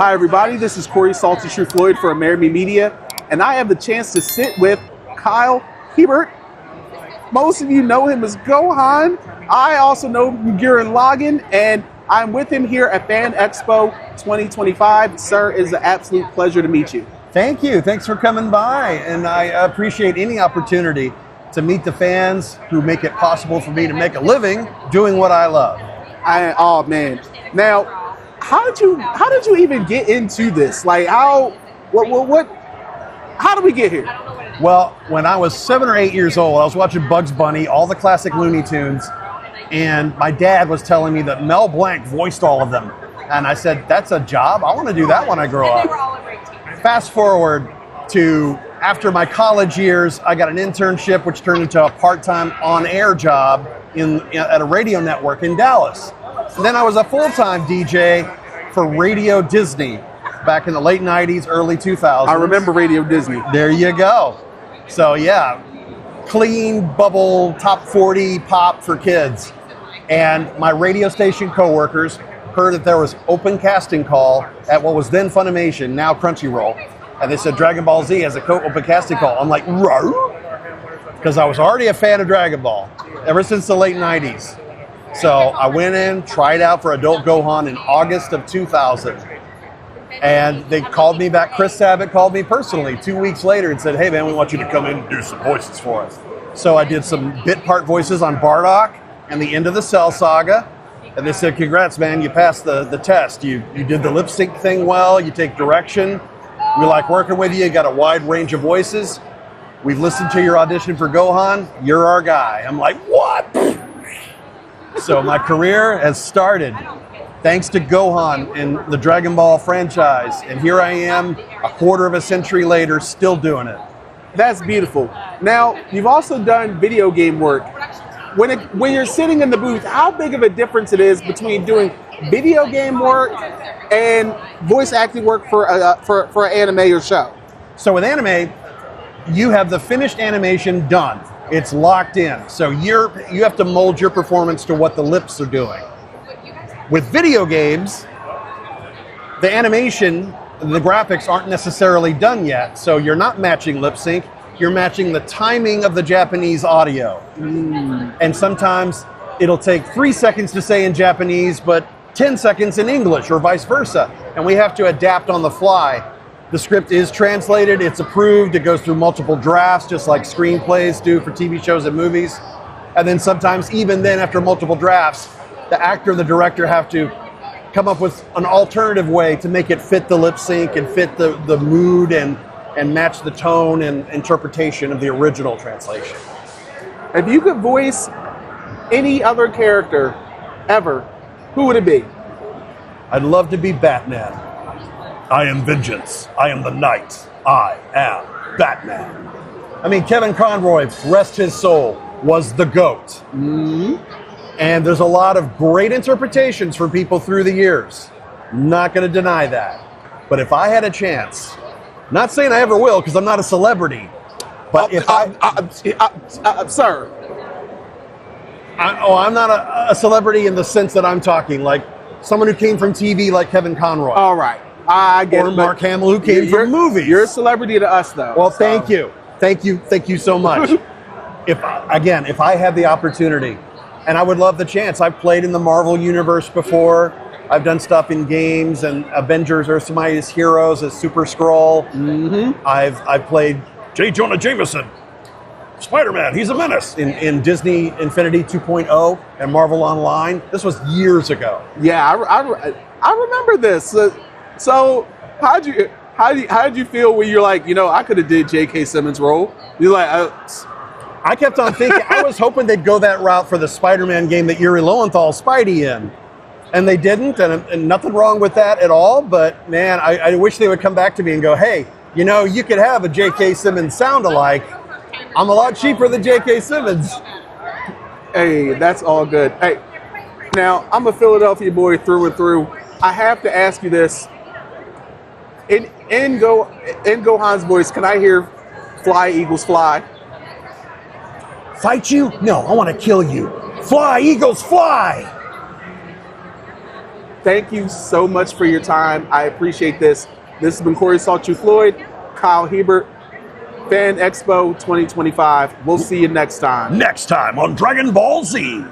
Hi everybody, this is Corey Salty True Floyd for American Media, and I have the chance to sit with Kyle Hebert. Most of you know him as Gohan. I also know Gurren Lagann, and I'm with him here at Fan Expo 2025. Sir, it is an absolute pleasure to meet you. Thank you. Thanks for coming by, and I appreciate any opportunity to meet the fans who make it possible for me to make a living doing what I love. Oh man! Now, how did you even get into this? Like, how did we get here? Well, when I was 7 or 8 years old, I was watching Bugs Bunny, all the classic Looney Tunes, and my dad was telling me that Mel Blanc voiced all of them. And I said, that's a job? I want to do that when I grow up. Fast forward to after my college years, I got an internship, which turned into a part-time on-air job at a radio network in Dallas. And then I was a full-time DJ for Radio Disney back in the late 90s, early 2000s. I remember Radio Disney. There you go. So yeah, clean bubble top 40 pop for kids. And my radio station coworkers heard that there was open casting call at what was then Funimation, now Crunchyroll. And they said Dragon Ball Z has a open casting call. I'm like, row? Because I was already a fan of Dragon Ball ever since the late 90s. So I went in, tried out for Adult Gohan in August of 2000. And they called me back. Chris Sabat called me personally 2 weeks later and said, hey man, we want you to come in and do some voices for us. So I did some bit part voices on Bardock and the end of the Cell Saga. And they said, congrats man, you passed the test. You did the lip sync thing well, you take direction. We like working with you, you got a wide range of voices. We've listened to your audition for Gohan, you're our guy. I'm like, what? So my career has started thanks to Gohan and the Dragon Ball franchise. And here I am, a quarter of a century later, still doing it. That's beautiful. Now, you've also done video game work. When you're sitting in the booth, how big of a difference it is between doing video game work and voice acting work for an anime or show? So with anime, you have the finished animation done. It's locked in. So you have to mold your performance to what the lips are doing. With video games, the animation, the graphics aren't necessarily done yet. So you're not matching lip sync. You're matching the timing of the Japanese audio. And sometimes it'll take 3 seconds to say in Japanese, but 10 seconds in English or vice versa. And we have to adapt on the fly. The script is translated, it's approved, it goes through multiple drafts, just like screenplays do for TV shows and movies. And then sometimes, even then, after multiple drafts, the actor and the director have to come up with an alternative way to make it fit the lip sync and fit the mood and match the tone and interpretation of the original translation. If you could voice any other character ever, who would it be? I'd love to be Batman. I am vengeance. I am the knight. I am Batman. I mean, Kevin Conroy, rest his soul, was the GOAT. And there's a lot of great interpretations for people through the years. Not going to deny that. But if I had a chance, not saying I ever will because I'm not a celebrity, but Sir. I'm not a celebrity in the sense that I'm talking like someone who came from TV like Kevin Conroy. All right. I get or Mark Hamill, who came from movies. You're a celebrity to us, though. Well, thank you. Thank you so much. If I had the opportunity, and I would love the chance. I've played in the Marvel Universe before. I've done stuff in games and Avengers Earth's Mightiest Heroes as Super Skrull. I've played J. Jonah Jameson, Spider-Man, he's a menace, in Disney Infinity 2.0 and Marvel Online. This was years ago. Yeah, I remember this. So how did you feel when you're like, I could have did J.K. Simmons' role? You're like, I kept on thinking, I was hoping they'd go that route for the Spider-Man game that Yuri Lowenthal's Spidey in. And they didn't, and nothing wrong with that at all. But man, I wish they would come back to me and go, hey, you could have a J.K. Simmons sound-alike. I'm a lot cheaper than J.K. Simmons. Hey, that's all good. Hey, now, I'm a Philadelphia boy through and through. I have to ask you this. In Gohan's voice, can I hear "Fly, Eagles, Fly"? Fight you? No, I want to kill you. Fly, Eagles, fly! Thank you so much for your time. I appreciate this. This has been Corey Salchu Floyd, Kyle Hebert, Fan Expo 2025. We'll see you next time. Next time on Dragon Ball Z.